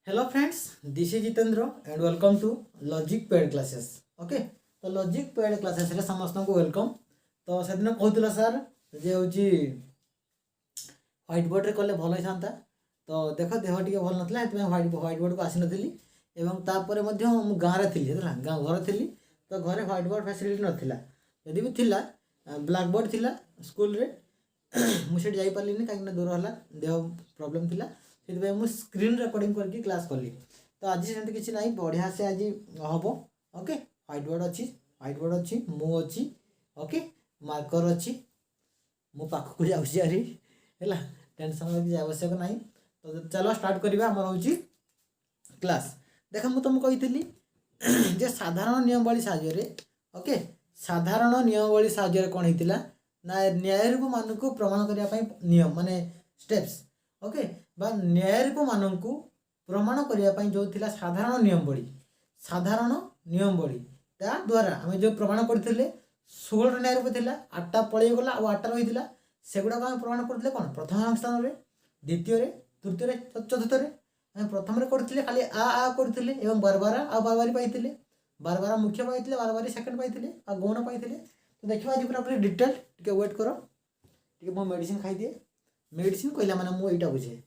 Hello friends, this is Jitendra and welcome to logic pad classes. Okay, तो logic pad classes रे समस्त को welcome. तो से दिन कहूला सर जे हूँ ह्वाइट बोर्ड रे कले भल होता। तो देख देह टे भल ना ह्वाइट बोर्ड को आसी नी और गाँव थी घर थी। तो घरे ह्वाइट बोर्ड फैसिलिटी नाला जदि भी थिला ब्लैक बोर्ड थिला स्कूल रे मुझे जापारे कहीं दूर है देह प्रोब्लेम थिला से स्क्रीन रेकर्डिंग करके क्लास कली। तो आज से किसी ना बढ़िया से आज हम ओके ह्वाइट बोर्ड अच्छी मु अच्छी ओके मार्कर अच्छी मो पाखक जाऊँगी है टेंशन आवश्यक ना। तो चलो स्टार्ट करवा आम हूँ क्लास। देख मुझे तुमको कही जे साधारण नियमावली साहाय्य ओके साधारण नियमावली साहाय्य कौन होता ना न्यायरूप मान को प्रमाण करने नियम माने स्टेप्स ओके बा न्यायरूप मान को प्रमाण करने जो थिला साधारण नियमावली द्वारा आम जो प्रमाण करते 16 न्यायरूप थी 8टा पलैगला और 8टा रही है सेगुड़ा आम प्रमाण करते कौन प्रथम स्थान में द्वितीय तृतीय चतुर्थ आम प्रथम करते खाली आ करते बारबार आ बारबारी पाई बारबार मुख्य पाई बारबारी सेकेंड पाई आ गौण पाई। तो देखिए आज पूरा डिटेल टे वेट कर टे मो मेडिसिन खाई दिए मेडिसिन कहला माने मु एटा बुझे।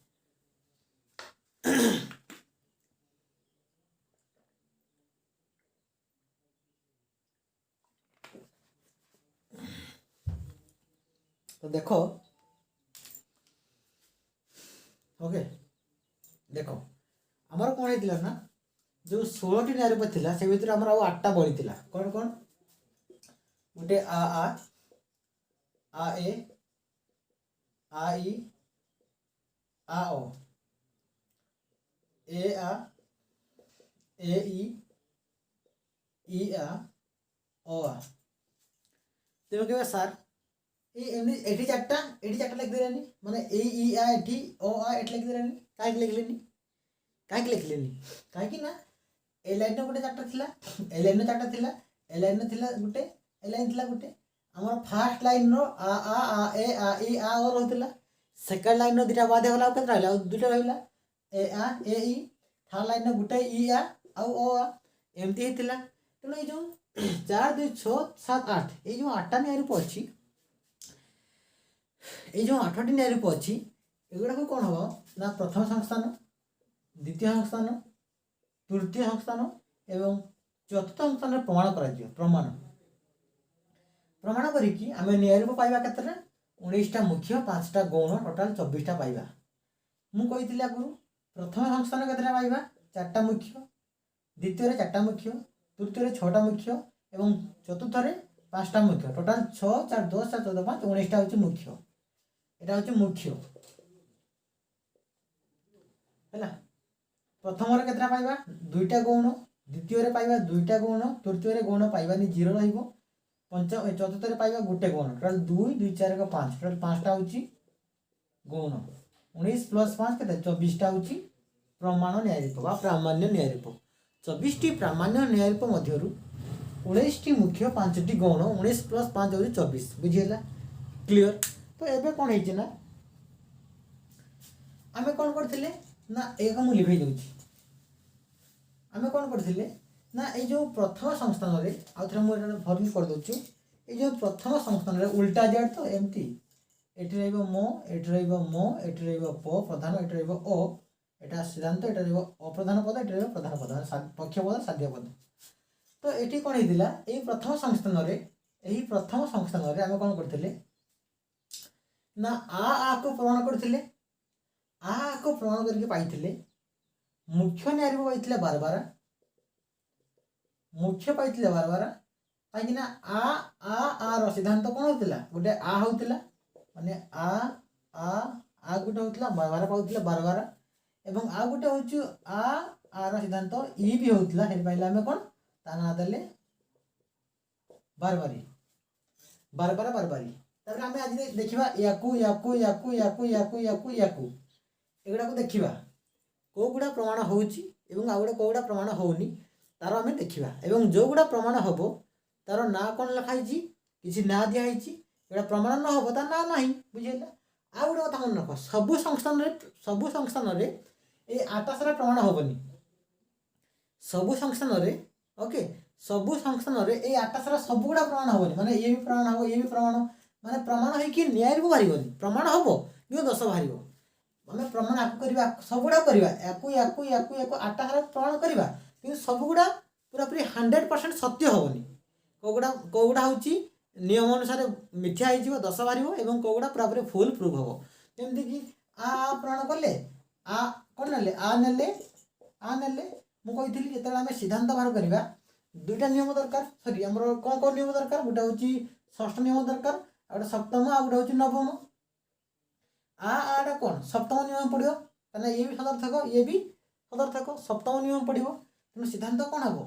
तो देखो ओके देखो आमर कौन होता ना जो 16 न्यायरूप थी से भर आम 8टा बड़ी थी कौन कौन गोटे आ ए आ ई आ ओ ए ई आ ओ आ। तेणु कह सार ये चार्टा लिखिदेनी माने ई आ एटी ओ आ एट लिखिदेनी कहीं लिखिले कहीं लिखिले कहीं ए लाइन गोटे चार्टा थी ए लाइन चार्टा थी ए लाइन थी गोटे ए लाइन थी गोटे आम फास्ट लाइन आ ए ई आ ओ रोला सेकेंड लाइन दुटा बाद गला रहा दुटा रहा ए ई थर्ड लाइन गोटे ई आ ओ आ एमती होता। तेणु ये 4 2 6 7 8 ये जो 8टा न्यायरूप अच्छी ये जो 8टी न्यायरूप अच्छी एगुड़ा कौन हम ना प्रथम संस्थान द्वितीय संस्थान तृतीय संस्थान एवं चतुर्थ संस्थान प्रमाण कर प्रमाण करी आम न्यायरूप पाइबा केतटा 19टा मुख्य 5टा गौण टोटाल 24टा पाइबा। मुझे आगुरी प्रथम संस्थान केतटा पाइबा 4टा मुख्य द्वितीय 4टा मुख्य तृतीय 6टा मुख्य एवं चतुर्थ 5टा मुख्य टोटाल 6 4 10 4 14 5 19टा हूँ मुख्य यहाँ हूँ मुख्य है। प्रथम केतटा पाइबा 2टा गौण द्वितीय पाइबा 2टा गौण तृतीय गौण पाइबानी 0 रहिबो पंचम चतुर्थ पाइबा गोटे गौण टोटाल 2 2 4 5 टोटाल 5टा हूँ गौण 19 + 5 के 24टा हूँ प्रमाण न्यायरूप बा प्रामाण्य न्यायरूप 24टी प्रामाण्य न्यायरूप मध्य 19टी मुख्य 5टी गौण 19 + 5 हूँ 24 बुझीगला क्लियर। तो एबे कौन है ना आमे कौन करथिले ना एक मु लिखै दउची आमे कौन करथिले ना ये जो प्रथम संस्थान रे आउ थरे मु फॉर्म कर दउची ये जो प्रथम संस्थान रे उल्टा जेड तो एमती एठी रहइबो मो एठी रहइबो मो एठी रहइबो प प्रधान एठी रहइबो ओ एटा सिद्धांत एटा रहइबो अप्रधान पद एठी रहइबो प्रधान पद पक्ष पद साध्य पद। तो एठी कोन हिदिला एही प्रथम संस्थान रे आमे कोन करथिले ना आ को प्रमाण करथिले आ को प्रमाण करके पाइथिले मुख्य न्यायरूप पाइथिले बारबार मुख्य पाइथिले बारबार कहीं ना आ रो सिद्धांत कौन होता गोटे आ होता माने आ गोटे होता बारबार पाउथिले बारबार एवं आ गोटे हूँ आ रो सिद्धांत ई भी होता है पाइले आमे कौन ता ना देले बारबारी बारबार बारबारी तापर आमे आज देखिबा याकू याकू याकू याकू याकू याकू याकू एगुड़ा को देखिबा को गुड़ा प्रमाण होउची एवं आ गुड़ा को गुड़ा प्रमाण होउनी तार आमे देखिबा एवं जो गुड़ा प्रमाण हबो तार ना कोन लिखाइची किछि ना दिया हिची एगुड़ा प्रमाण न हबो ता ना नाही बुझिला। आ गुड़ा कथा मन रख सब संस्थान रे ये आटा सारा प्रमाण हेनी सबु संस्थान रे ओके सबु संस्थान रे ये आटा सारा सब गुड़ा प्रमाण हेनी माने ये भी प्रमाण हम ये भी प्रमाण माने प्रमाण है कि न्याय को बाहर प्रमाण हम कि दोष बाहर आम प्रमाण आपको करवा सब गुड़ा करवा या आटा सारा प्रमाण करवा कि सब गुड़ा पूरा पूरी 100% सत्य हेनी कौगुड़ा हूँ नियम अनुसार मिथ्या हो दश बाहर और कौगुड़ा पूरा पूरी फुल प्रूफ हम जमती कि आ प्रमाण कले आ कौन ने आ नेले मुझे जो आम सिद्धांत बाहर करवा दुईटा नियम दरकार सरी आम कौन कौन नियम दरकार गोटे हूँ षष्ठ नियम दरकार आ गए सप्तम आ गए हूँ नवम आटा कौन सप्तम नियम पड़ो कहना ये भी सदर्थक ये भी सदर्थक सप्तम नियम पड़ो तेणु सिद्धांत कौन हम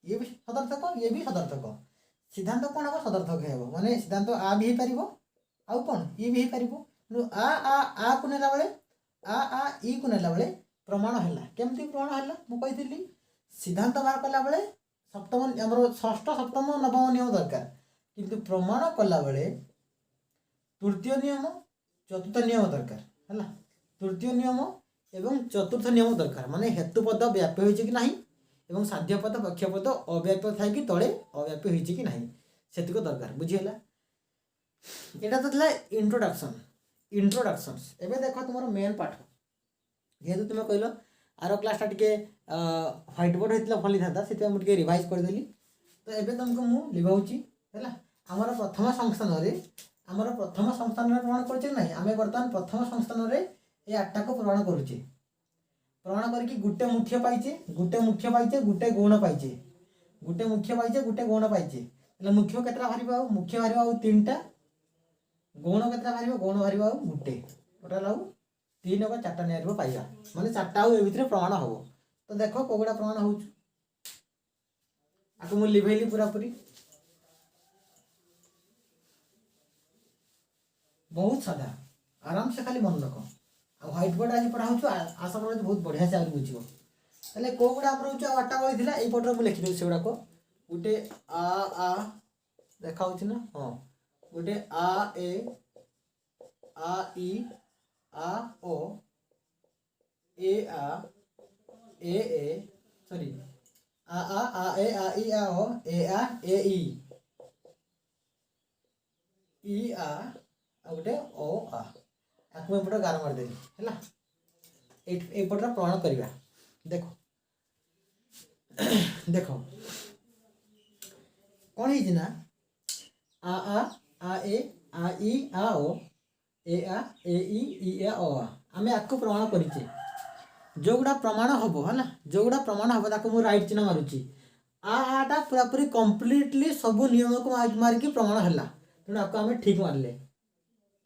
ये भी सदर्थक ये भी सदर्थक सिद्धांत कौन हम सदर्थक है माने सिद्धांत आ भी हो पार आउ कौन ये भी हो पार तेणु आ को नेला बेले आ ई को नेला बेले प्रमाण है केमती प्रमाण है मुझे सिद्धांत बाहर कला बेले सप्तम आमर षष्ठ सप्तम नवम नियम दरकार किंतु प्रमाण कला बेले तृतीय नियम चतुर्थ नियम दरकार है तृतीय नियम एवं चतुर्थ नियम दरकार माने हेतुपद व्याप्य होइछि कि नाही एवं साध्यपद पक्षपद अव्याप्य थाई कि तले अव्याप्य होइछि कि नाही सेतिको दरकार बुझिला एटा तो थला इंट्रोडक्शंस एबे देखो तुमर मेन पाठ जेहेतु तुम कहलो आर क्लासटा टिके व्हाइट बोर्ड होइतला भली थाता सेते हम टिके रिवाइज कर देली तो एबे तुमको मु लिभाउची हैला हमर प्रथम संस्थान रे प्रमाण करछे नाही आमे वर्तमान प्रथम संस्थान रे ए आठटा को प्रमाण करूचे प्रमाण करके गुटे मुख्य पाइचे गुटे गौण पाइचे गुटे गौण पाइचे એટલે मुख्य केतरा भारी बाऊ मुख्य भारी बाऊ तीनटा गौण केतरा भारी बाऊ गौण भारी बाऊ गुटे टोटल आउ तीन और चारटा न्याय पाइबा माने चारटा आउ ए भितर प्रमाण हबो तो देखो कोगुडा प्रमाण होउछ आको मु लिभेली पूरा पूरी बहुत सादा आराम से खाली मन रख व्हाइट बोर्ड आज पढ़ा आशा कर बहुत बढ़िया से बुझे तेल कौगुड़ा रोच आठटा बड़ी थी यपटे मुझे लिखिदेवी से गुड़ाक गोटे आ देखा ना हाँ गोटे आ ई आ ओ ए सॉरी आ ए आ ओ ए ई आ गोटे ओ आ आपको एपटे गार मारदेवी है एपटर प्रमाण करवा देखो देखो कौन है ना आ ए ई आ ओ ए ई आ ओ आम आपको प्रमाण करें जो गुड़ा प्रमाण हम है जो गुड़ा प्रमाण हम ताको मु राइट चिन्ह मारुची आटा पूरा पूरी कंप्लीटली सब नियम को मारिकी प्रमाण है तेणु आपको आम ठीक मारे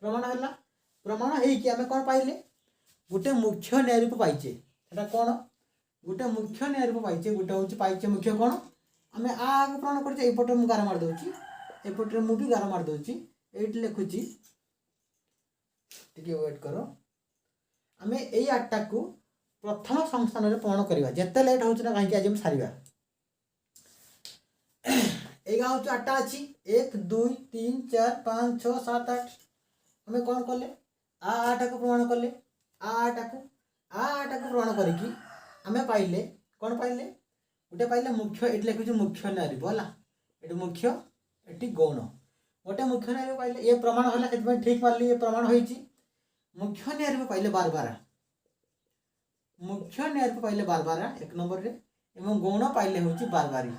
प्रमाण है प्रमाण है कि आम कौन पाइले गोटे मुख्य न्याय रूप पाइचे एटा कौन गोटे मुख्य न्याय रूप पाइचे गोटे हूँ पाइचे मुख्य कौन आम आगे प्रमाण करते एपटे मुझे गार मारदे एपटे मुझे गार मारदे ये लिखुची टिके वेट करो आम यही आठटा को प्रथम संस्थान में प्रमाण करवा जिते लेट हो कहीं आज सारा एगा हूँ आठटा अच्छी 1 2 3 4 5 6 7 8 आम कौन कले आठटा को प्रमाण कले आठटा को प्रमाण करके आम पाइले कौन पाइले गोटे पाइले मुख्य ये लिखुचे मुख्य न्याय है ये मुख्य ये गौण गोटे मुख्य न्याय पाइले ये प्रमाण है ठीक मारली ये प्रमाण होती मुख्य न्याय पाइले बारबारा मुख्य न्याय पाइले बारबारा 1 नंबर रे एवं गौण पाइले हूँ बारबारी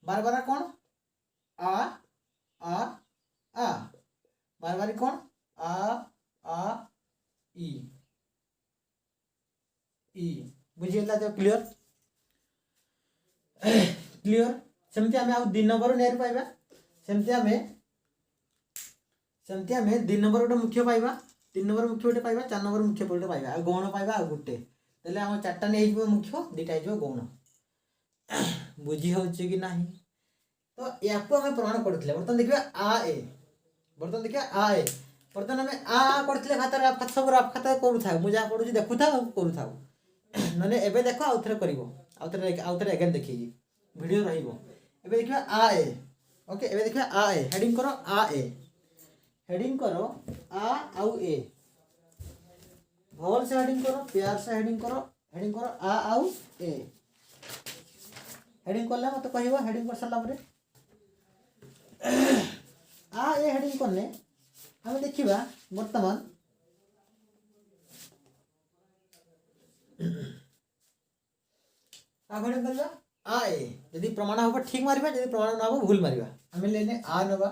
बारबारा कौन आ बारबारी कौन आ ई बुझीगला तो क्लियर क्लियर सेमती आम आ 2 नंबर न्याय पाइबा सेमती आम 2 नंबर गोटे मुख्य पाइबा 3 नंबर मुख्य गोटे पाइबा 4 नंबर मुख्य गोटे पाइबा आ गौण पाइबा आ गोटे तेल आम 4टा नहीं मुख्य 2टा हो गौण बुझी हो कि नहीं तो या आम प्रमाण करते बर्तमान देखिए बर्तमान आम आ करते खाता सब रफ खाता करूँ मुझे पढ़ुची देखु था करूँ ना एबे देखो आउ थे कर आउ थे एगेन देखिए वीडियो रहिबो एबे देखिए आ ए ओके एबे देखिए आ ए हेडिंग करो आ ए हेडिंग करो आ आउ ए भल से हेडिंग करो, प्यार से हेडिंग करो आ आउ ए हेडिंग कले मत कह हेडिंग कर सारा पर आ ए हेडिंग कले आम देखा बर्तमान हेडिंग करवा आ ए यदि प्रमाण हम ठीक मारिबा, यदि प्रमाण न हम भूल मारिबा। आम लेने आ नवा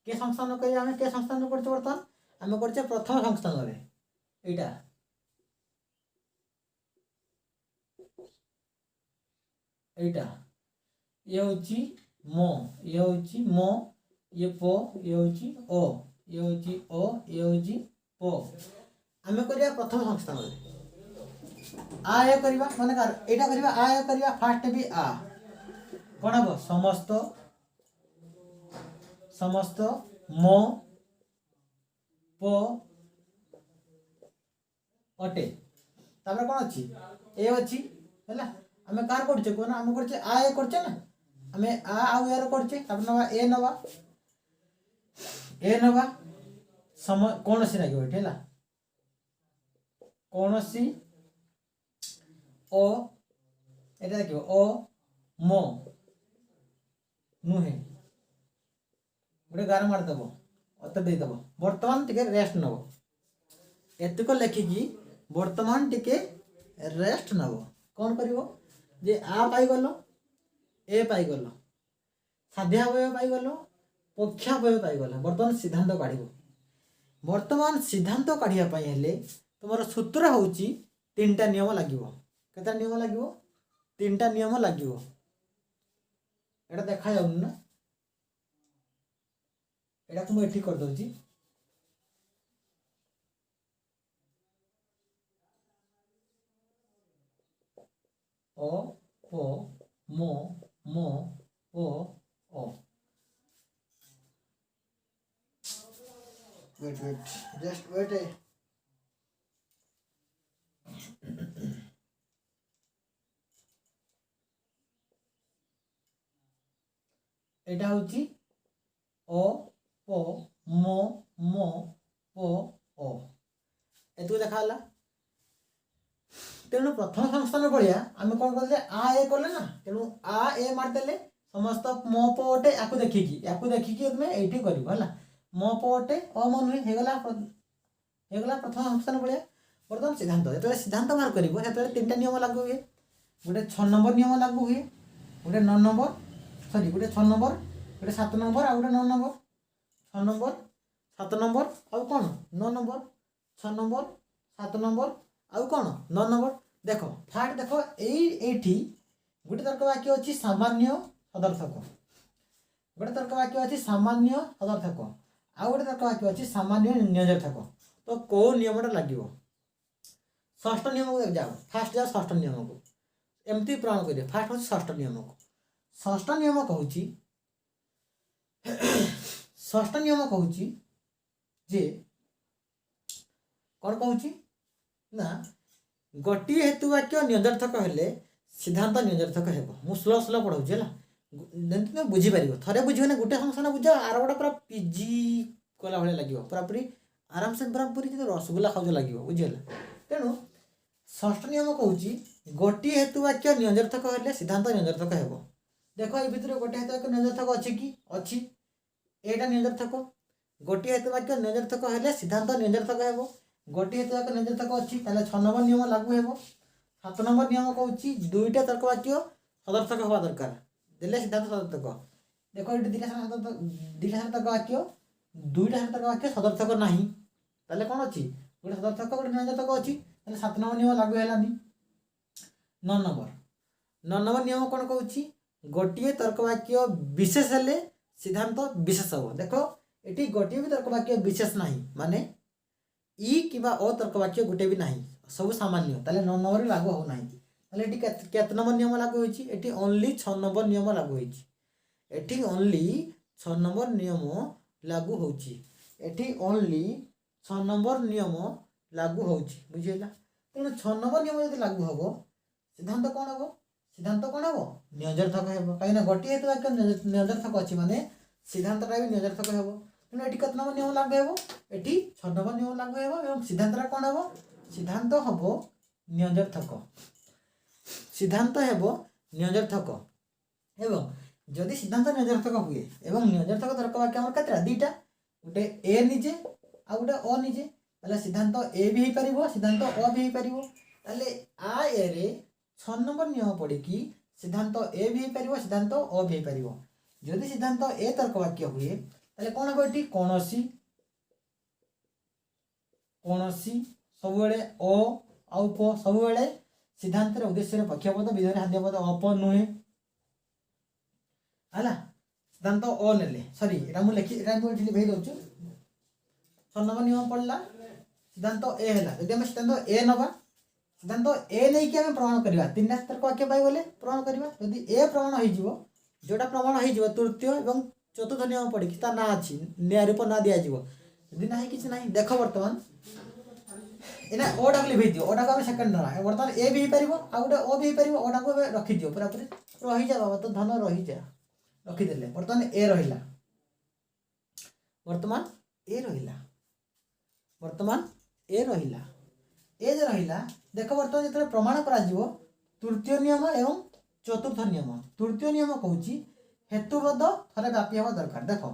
के संस्थान कह आम के संस्थान कर बर्तमान आम कर प्रथम संस्थान में एटा एटा ये होची मो, ये होची मो, ये पो, ये होची ओ, ये होची ओ, ये होची पो। आम करिया प्रथम संस्थान में आ ए करबा माने कार एटा करबा आ ए करबा फास्ट भी आ कोन हबो समस्त समस्त मो पो अटे तापर कोन अछि ए अछि हैला आमे कार करछे कोन आमे करछे आ ए करछे ना आमे आ आउ यार करछे तापर नवा ए नवा सम कोन सी लागियो हैला कोन सी ओ एटा देखियो ओ मो नुहे गोटे गार मार दबो अत दे दबो वर्तमान टिके रेस्ट नबो एतक लेखिकी वर्तमान टिके रेस्ट नबो कौन करिवो जे आ पाई गलो ए पाई गलो साध्यावय पाई गलो पक्षावय पाई गलो वर्तमान सिद्धांत काढिबो। वर्तमान सिद्धांत काढिया पाई हेले तुमर सूत्र होउची तीनटा नियम लागिवो। केता नियम लागिवो तीनटा नियम लागिवो। एटा देखा जाउन ना एटा को एठी कर दोची ओ पो मो मो ओ ओ वेट जस्ट वेट एटा होची ओ पो मो मो पो ओ एतु देखाला। तेणु प्रथम संस्थान भाया आम कौन कले आ ए कले ना तेणु आ ए मारदेले समस्त मो पोटे या देखिकी तुम ये कर मो पोटे अम नुहे हेगला प्रथम संस्थान भाया। बर्तमान सिद्धांत जो सिद्धांत बाहर कर तीन नियम लागू हुए गोटे 6 नंबर नियम लागू हुए गोटे 9 नंबर सॉरी गोटे 6 नंबर गोटे 7 नंबर आ गोटे 9 नंबर 6 नंबर 7 नंबर आउ कौन 9 नंबर 6 नंबर 7 नंबर आउ कौन 9 नंबर। देख फास्ट देख ये गोटे तर्क वाक्य अच्छी सामान्य सदर्थक गोटे तर्क वाक्य अच्छी सामान्य सदर्थक आउ गोटे तर्क वाक्य अच्छी सामान्य निरर्थक। तो कौ नियमटा लगे षष्ठ नियम को जाओ फास्ट जाओ षष्ठ नियम को एमती प्रमाण करिए। फास्ट हूँ षष्ठ नियम को षष्ठ नियम कहूँ षष्ठ नियम कहूँ जे कौन कहूँ ना गोटे हेतु वाक्य निरर्थक हेले सिद्धांत निरर्थक हेबो। मु स्लो पढ़ाऊँ है तुम बुझीपार थे बुझे गोटे संस्थान बुझ आर गोटे पूरा पिजी कला भाई लगे पूरा पूरी आराम से पूरा पूरी रसगुल्ला खाऊ लगे बुझीगला। तेणु षष्ठ नियम कहूँ गोटे हेतु वाक्य निरर्थक हेले सिद्धांत निरर्थक हेबो। देख ये भितर गोटे हेतु वाक्य निरर्थक अच्छी कि अच्छी एटा निरर्थक गोटे हेतु वाक्य निरर्थक हेले सिद्धांत निरर्थक हेबो। गोटे हेतु वाक्य निरर्थक अच्छी 6 नंबर नियम लागू हेबो। 7 नंबर नियम कहूँ दुईटा तर्क वाक्य सदर्थक हवा दरकार देले सिद्धांत सदर्थक। देख ये दुईटा तर्क वाक्य दुईटा तर्क वाक्य सदर्थक नहीं ताले कौन अच्छी गोटे सदर्थक गोटे निरर्थक अच्छी 7 नंबर नियम लागू हेलानी। 9 नंबर नियम कौन कहूँ गोटे तर्क वाक्य विशेष हेले सिद्धांत विशेष हम। देख ये गोटे भी तर्क वाक्य विशेष नहीं माने ई कि ओ तर्क वाक्य गोटे भी नहीं सब सामान्य ताले 9 नंबर लागू हो ना ताले केत नंबर नियम लागू होइछि एटी ओनली 6 नंबर नियम लागू होइछि एटी ओनली 6 नंबर नियम लागू होइछि एटी ओनली 6 नंबर नियम लागू होइछि बुझिला। तेणु 6 नंबर नियम यदि लागू हबो सिद्धांत कौन हबो सिद्धांत कौन हबो निरर्थक हेबो कहीं गोटे हेतु वाक्य निरर्थक अछि माने सिद्धांतटा भी निरर्थक हेबो। तेणु एटी केत नंबर नियम लागू हेबो एटी 6 नंबर नियम लागू हेबो एवं सिद्धांतटा कौन हबो सिद्धांत हम निरर्थक सिद्धांत हेब निरर्थक एवं जदि सिद्धांत निरर्थक हुए एवं निरर्थक तर्क वाक्य आम केतटा दुईटा गोटे ए निजे आ गोटे अ निजे ताले सिद्धांत ए भी हो पारिबो सिद्धांत अ भी हो पारिबो ताले आ ए रे 6 नंबर नियम पड़ी कि सिद्धांत ए भी हो पारिबो सिद्धांत अ भी हो पारिबो जदि सिद्धांत ए तर्क वाक्य हुए ताले कोन हो एटी कोनोसी कोनोसी सब बेले अ आउ प सब बेले सिद्धांत रे उद्देश्य रे पक्षपद विधेय हाद्यपद अप नुहे हला सिद्धांत अ नेले सॉरी एटा मु लिखि एटा मु भेई दउछु 6 नंबर नियम पड़ला सिद्धांत ए हैला यदि हम सिद्धांत ए नबा सिद्धांत ए नै कि हम प्रमाण करबा तीनटा तर्क वाक्य पाई बोले प्रमाण करबा यदि ए प्रमाण होई जिवो जोटा प्रमाण होई जिवो तृतीय एवं चतुर्थ नियम पड़ी कि ता ना अछि न्याय रूप ना दिया जिवो यदि नाही किछ नाही देखो वर्तमान एना ओ डाकली भेज दियो ओ डाक हम सेकंड ना वर्तमान ए भी परिबो आ गोटे ओ भी परिबो ओ डाक रखि दियो पूरा पूरी रही जा बाबा तो धन रही जा रखी देले वर्तमान ए रहिला वर्तमान ए रहिला वर्तमान ए रहिला ए जे रहिला देखो वर्तमान जतरे प्रमाण करा जिवो तृतीय नियम एवं चतुर्थ नियम तृतीय नियम कहूची हेतुपद थरे व्यापी हवा दरकार देखो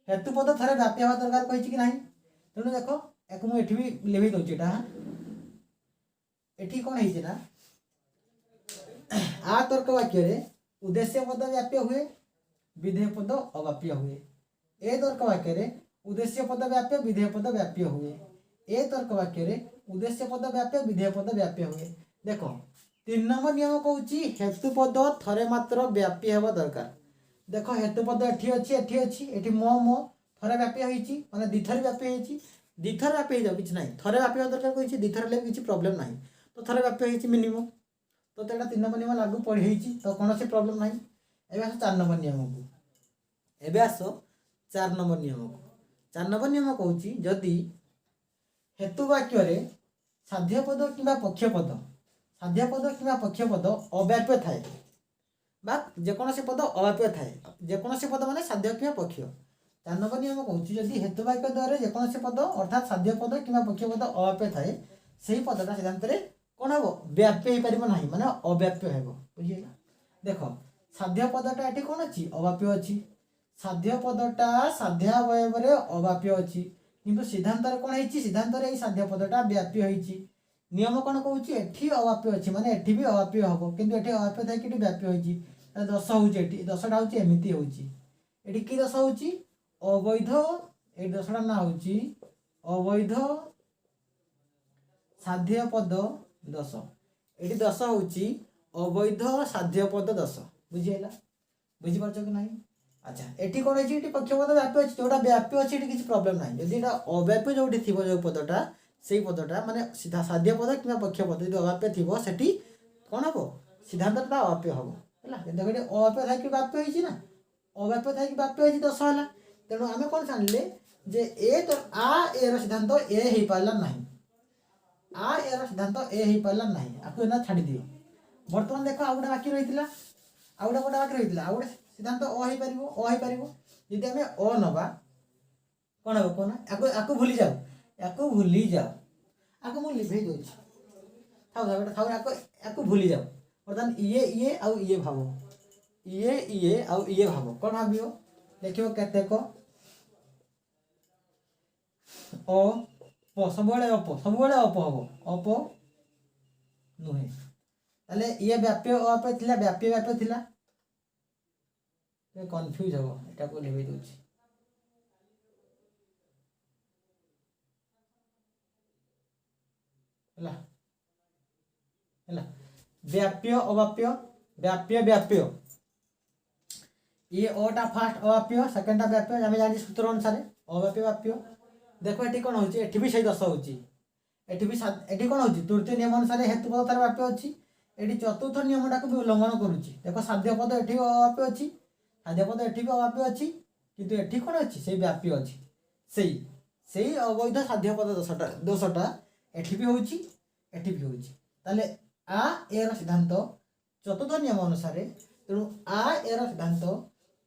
हेतुपद थरे व्यापी हवा दरकार कहिची कि नाही तेनु देखो एक मु एठी भी लेबी दउची एटा एठी कोन हेची ना आ तर्क वाक्य रे उद्देश्य पद व्याप्य हुए विधेय पद अव्याप्य हुए ए तर्क वाक्य रे उद्देश्य पद व्याप्य विधेय पद व्याप्य हुए ए तर्क वाक्य रे उद्देश्य पद व्याप्य विधेय पद व्याप्य हुए देखो 3 नंबर नियम कहूची हेतुपद थरे मात्र व्याप्य हेबा दरकार देखो हेतुपद एठी अछि एठी मो थरे व्याप्य होईची माने दिथर व्याप्य होईची दिथर व्याप्य जाउ किछ नाही थरे व्याप्य हेबा दरकार कहूची दिथर ले किछ प्रॉब्लम नाही तो थरे व्याप्य होईची मिनिमम तो तेटा 3 नंबर नियम लागू पड़ी होईची तो कोनोसी प्रॉब्लम नाही एबे आसो 4 नंबर नियम को एबे आसो 4 नंबर नियम को 4 नंबर नियम कहूची जदी हेतु वाक्य रे साध्य पद किबा पक्ष पद साध्य पद किबा पक्ष पद अव्याप्य थाए बा जे कोनोसी पद अव्याप्य थाए जे कोनोसी पद माने साध्य किबा पक्ष 4 नंबर नियम कहूची जदी हेतु वाक्य द्वारा जे कोनोसी पद अर्थात साध्य पद किबा पक्ष पद अव्याप्य थाए सेही पदटा सिद्धांत रे कोन हबो व्याप्य हे परिबो नाही माने अव्याप्य हेबो बुझिला देखो साध्य पदटा एठी कोन अछि अव्याप्य अछि साध्य पदटा साध्य अवयव रे अव्याप्य अछि किंतु सिद्धांत रे कोन हेछि सिद्धांत रे ए साध्य पदटा व्याप्य होईछि नियम कोन कहूछि एठी अव्याप्य अछि माने एठी भी अव्याप्य हबो किंतु एठी अव्याप्य थाइ किटी व्याप्य होईछि त 10 होउछि एठी 10टा होउछि एमिति होउछि एठी की 10 होउछि अवैध ए 10टा ना होउछि अवैध साध्य पद 10 एठी 10 होउछि अवैध साध्य पद 10 बुझिएला बुझि परछ कि नाही अच्छा एठी कोन अछि एठी पक्षपद व्याप्य अछि जोटा व्याप्य अछि एठी किछ प्रॉब्लम नाही यदि एटा अव्याप्य जोठी थिबो जो पदटा सेही पदटा माने सीधा साध्य पद किबा पक्षपद यदि अव्याप्य थिबो सेठी कोन हबो सिद्धांतटा अव्याप्य हबो हला देखो एठी अव्याप्य थाइ कि व्याप्य होइछि ना अव्याप्य थाइ कि व्याप्य होइछि 10 हला तेनो आमे कोन जानले जे ए तो आ ए रो सिद्धांत ए हेइ पाला नाही आ ए रो सिद्धांत ए हेइ पाला नाही आकु ना छाडी दियो वर्तमान देखो आउडा बाकी रहितला आउडा कोडा बाकी रहितला आउडा सिद्धांत अ हेइ परिबो यदि हमें अ नबा कोन हो कोन आकु भूली जाओ आकु मु लिभे दोछि थाउ बेटा थाउ आकु भूली जाओ वर्तमान ये आउ ये भाबो ये आउ ये भाबो कोन भाबियो देखियो केते को ओ प सबले अप हबो अप नुहे ताले ये व्याप्य अप थिला व्याप्य थिला ए कंफ्यूज हो एटा को लिभे दोछि हला हला व्याप्य अव्याप्य व्याप्य ये ओटा फर्स्ट अव्याप्य सेकंडटा व्याप्य हमें जानि सूत्र अनुसार अव्याप्य व्याप्य देखो एठी कोन होची एठी भी सही 10 होची एठी कोन होची तृतीय नियम अनुसार हेतु पद तार व्याप्य अछि एठी चतुर्थ नियमटा को भी उल्लंघन करूची देखो साध्य पद एठी अव्याप्य अछि साध्य पद एठी भी अव्याप्य अछि किंतु एठी कोन अछि सेही व्याप्य अछि सेही अवैध साध्य पद 10टा एठी भी होची ताले आ ए रो सिद्धांत चतुर्थ नियम अनुसार तेणु आ ए रो सिद्धांत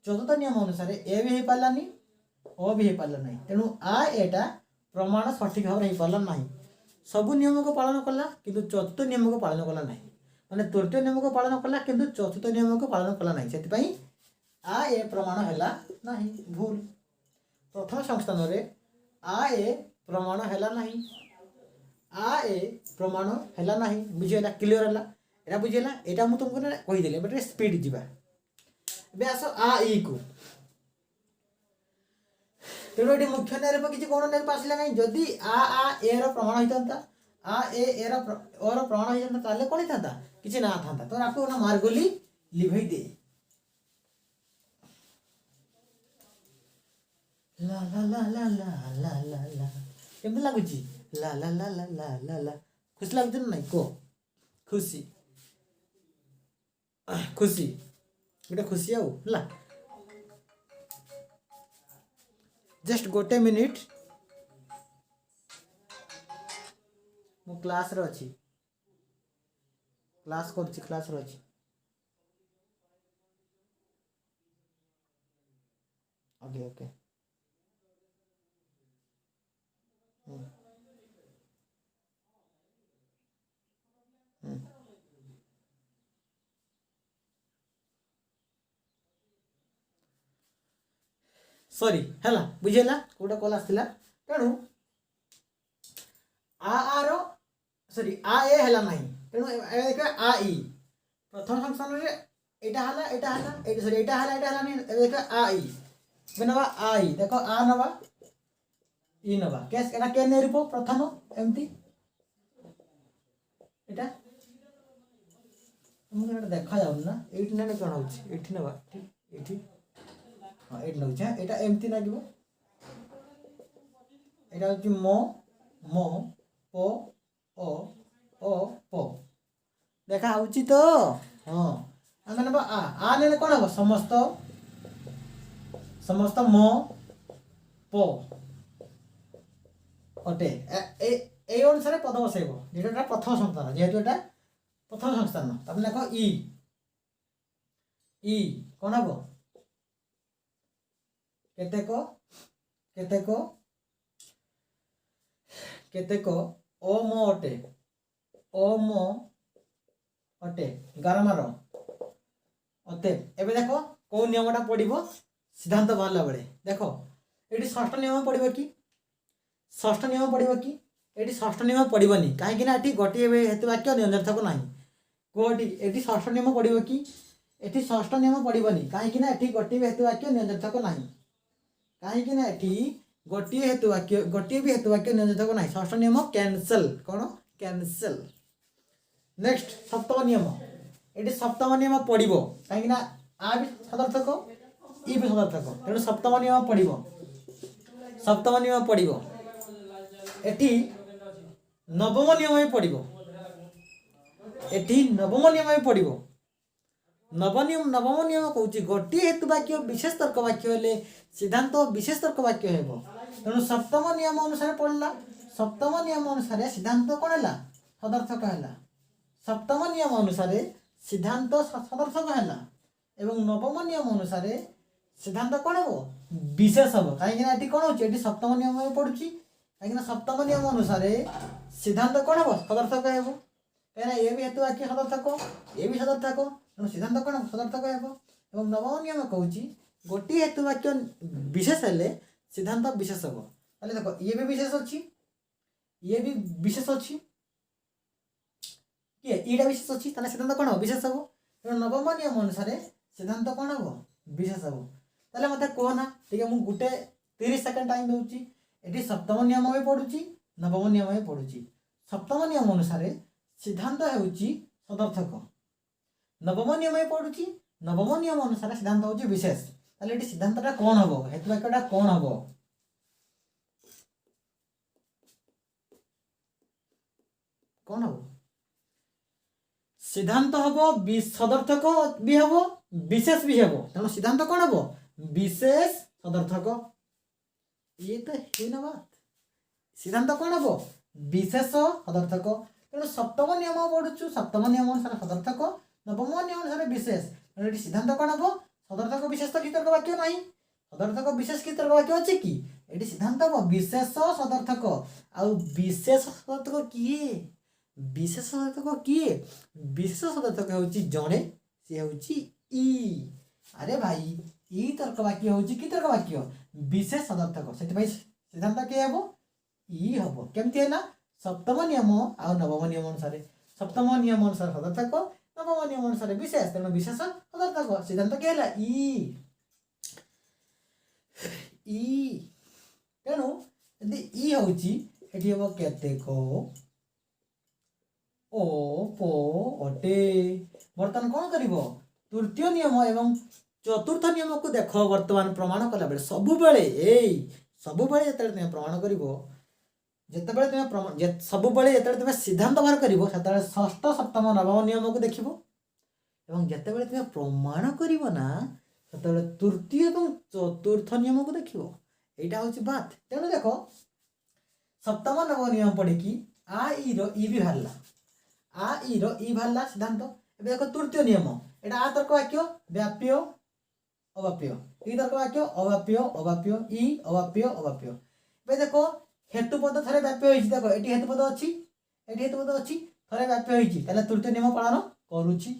चतुर्थ नियम अनुसार ए भी हे पालानी ओ भी हे पाला नाही तेणु आ एटा प्रमाण सठिक भाव रे हे पाला नाही सबु नियम को पालन कला किंतु चतुर्थ नियम को पालन कला नहीं माने तृतीय नियम को पालन कला किंतु चतुर्थ नियम को पालन कला नहीं से आ ए प्रमाण हैला नहीं भूल प्रथम संस्थान रे आ ए प्रमाण हैला नहीं आ ए प्रमाण हैला नहीं बुझेला क्लियर हैला एटा बुझेला एटा मु तुमको कहि देले बट स्पीड जीवा बे आसो आ ई को तेणु ये मुख्य निरूप किसी गौण निरूप आसला नहीं जदि आ ए रो प्रमाण होता आ ए रो प्रमाण होता ताले कौन था किसी ना था तो आपको ना मार्गोली लिभई दे ला ला ला ला ला ला ला ला केमते लागुची ला ला ला ला ला ला ला खुशी लागुची ना को खुशी खुशी गोटे खुशी आउ ला जस्ट गोटे मिनिट मु क्लास रे अछि क्लास करछि क्लास रे अछि ओके ओके सॉरी हैला बुझेला कोटा कॉल आस्थिला तेणु आ रो सॉरी आ ए हैला नहीं तेणु देख आ ई प्रथम फंक्शन रे एटा हला एटा सॉरी एटा हला नहीं देख आ ई बनवा आ ई देखो आ नवा ई नवा केस एना के निरूप प्रथम एमती एटा तुमको देखा जाउ ना एठी ना कोन होछि एठी नवा ठीक एठी हाँ ये नौ एटा एमती लगे एटा हूँ मो मो पो ओ ओ पो देखा हूँ तो हाँ आम आ ने कौन हम समस्त समस्त मो पो अटे ए अनुसार पद बसैब जेटा प्रथम संस्थान जेहेतु एटा प्रथम संस्थान तब देख ई कौन हम केतेक केतेक केतेक ओ मो अटे ओ मो अटे गारमार अते एबे देखो को नियमटा पड़िबो सिद्धांत बाहरला बेले देखो एटी षष्ठ नियम पड़िबो कि षष्ठ नियम पड़िबो कि एटी षष्ठ नियम पड़िबोनी काहे कि ना एटी गोटी हेतु वाक्य निरर्थक नाही कोटी एटी षष्ठ नियम पड़िबो कि एटी षष्ठ नियम पड़िबोनी काहे कि ना एटी गोटी हेतु वाक्य निरर्थक नाही काहे कि ना एटी गोटी हेतु वाक्य गोटी भी हेतु वाक्य निरर्थक नाही षष्ठ नियम कैंसल कोन कैंसल नेक्स्ट सप्तम नियम एटी सप्तम नियम पड़िबो काहे कि ना आ भी सदर्थक ई भी सदर्थक तेणु सप्तम नियम पड़िबो सप्तम नियम पड़िबो एटी नवम नियम भी पड़िबो एटी नवम नियम भी पड़िबो नवम नियम कहूँ गोटे हेतु वाक्य विशेष तर्क वाक्य हेले सिद्धांत विशेष तर्क वाक्य हेबो तेणु सप्तम नियम अनुसार पड़ला सप्तम नियम अनुसार सिद्धांत कौन है सदर्थक है सप्तम नियम अनुसार सिद्धांत सदर्थक है एवं नवम नियम अनुसार सिद्धांत कौन हो विशेष हम कहीं कौन हो सप्तम नियम में पड़ुची कहीं सप्तम नियम अनुसार सिद्धांत कौन हम सदर्थक है कहीं ये भी हेतु वाक्य सदर्थक ये भी सदर्थक तेणु सिद्धांत कौन सदर्थक है नवम नियम कहूँ गोटे हेतु वाक्य विशेष हेले सिद्धांत विशेष हम ताले देखो ये भी विशेष अच्छी ये भी विशेष अच्छी किए ईटा विशेष अच्छी ताले सिद्धांत कौन हम विशेष हम तेणु नवम नियम अनुसार सिद्धांत कौन हम विशेष हम ताले मत कहना ठीक है मुझे गोटे 30 सेकेंड टाइम दूची ये सप्तम नियम में पड़ुची नवम नियम में पड़ुची सप्तम नियम अनुसार सिद्धांत होउची सदर्थक नवम नियम में पड़ुची नवम नियम अनुसार सिद्धांत होउची विशेष ताले ये सिद्धांतटा कौन हबो हेतु वाक्यटा कौन हबो कौन हबो सिद्धांत हबो सदर्थक भी हबो विशेष भी हबो तेणु सिद्धांत कौन हबो विशेष सदर्थक ये तो है ना बात सिद्धांत कौन हबो विशेष सदर्थक तेणु सप्तम नियम पढ़ुचु सप्तम नियम अनुसार सदर्थक नवम नियम अनुसार विशेष तेणु सिद्धांत कौन हबो सदर्थक विशेष तो तर्क वाक्य नहीं सदर्थक विशेष की तर्क वाक्य अच्छे कि एटी सिद्धांत हम विशेष सदर्थक आउ विशेष सदर्थक किए विशेष सदर्थक किए विशेष सदर्थक होची जणे से होची ई अरे भाई ई तर्क वाक्य होची कि तर्क वाक्य विशेष सदर्थक सेति भाई सिद्धांत के हबो ई हबो केमति है ना सप्तम नियम आ नवम नियम अनुसार सप्तम नियम अनुसार सदर्थक नवम नियम अनुसार विशेष तेणु विशेष सदर्थक सिद्धांत के हला ई तेणु यदि ई होची एठी हबो केतेको ओ पो अटे बर्तमान कौन करिवो तृतीय नियम एवं चतुर्थ नियम को देख वर्तमान प्रमाण कला बेले सबुबेले सबुबेले जतले तुम प्रमाण करिवो जेतेबेले तुम सबुबेले जतले तुम सिद्धांत बाहर करिवो सेतेबेले षष्ठ सप्तम नवम नियम को देखिवो एवं जेतेबेले तुम प्रमाण करिवो ना सेतेबेले तृतीय एवं चतुर्थ नियम को देखिवो एटा होची बात तेणु देखो सप्तम नवम नियम पढ़ी कि आ ई रो ई भी बाहरला आ ई रो ई बाहरला सिद्धांत एबे देखो तृतीय नियम एटा आ तर्क वाक्य व्याप्य अवाप्य ई तर्क वाक्य अवाप्य अवाप्य ई अवाप्य अवाप्य एबे देखो हेतुपद थरे व्याप्य होइछि देखो एटी हेतुपद अछि थरे व्याप्य होइछि ताले तृतीय नियम पालन करूछि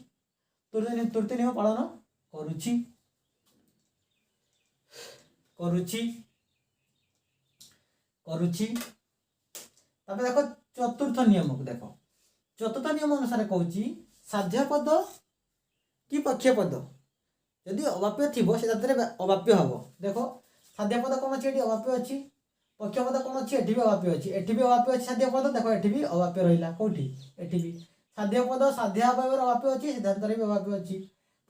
तृतीय नियम पालन करूछि तबे देखो चतुर्थ नियम को देखो चतुर्थ नियम अनुसार कहूँ साध्य पद कि पक्ष पद यदि अवाप्य थी से अवाप्य हम देखो साध्य पद कौन अच्छी अवाप्य अच्छी पक्ष पद कौन अच्छी एटी भी अवाप्य अच्छी एटी भी अवाप्य अच्छी साध्य पद देखो एटी भी अवाप्य रहा कौटी एटी भी साध्य पद साध्य अवयवर अवाप्य अच्छी सिद्धांत भी अवाप्य अच्छी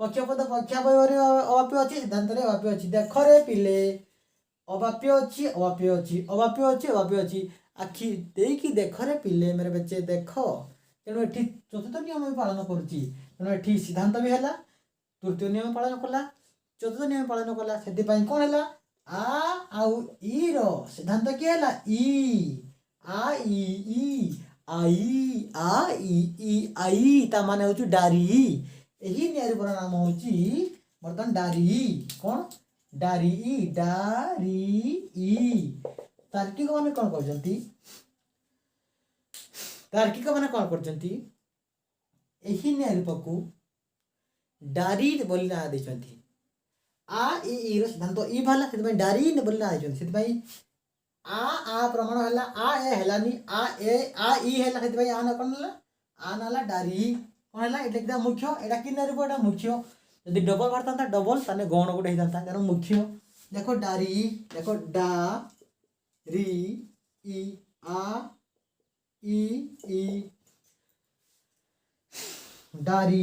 पक्ष पद पक्ष अवयवर अवाप्य अच्छी सिद्धांत अवाप्य अच्छी देख रे पिले अवाप्य अच्छी अवाप्य अच्छी अवाप्य अच्छी अवाप्य अच्छी आखि देकी देख रे पिले मेरे बच्चे देख तेणु एठी चतुर्थ नियम भी पालन करुच्ची तेणु एठी सिद्धांत भी है तृतीय नियम पालन कला चतुर्थ नियम पालन कला से कौन है आउ ई रो सिद्धांत किए है ई आ ई आई आ ई आई ता माने होची डारी एही नियर नाम होची बर्तमान डारी कौन डारी तार्किक माने कौन करजंती तार्किक माने कौन करजंती एही निरूपक को डारी बोली ना देचंती आ ई रो सिद्धांत ई भाला से डारी ने बोली ना देचंती से आ प्रमाण हला आ ए हलानी आ ई हला से आ न कोन हला आ नाला डारी कोन हला एटा किदा मुख्य एटा कि निरूपक एटा मुख्य यदि डबल भारता डबल ताने गण गोटे होता तेना मुख्य देखो डारी देखो डा री ई आ ई डारी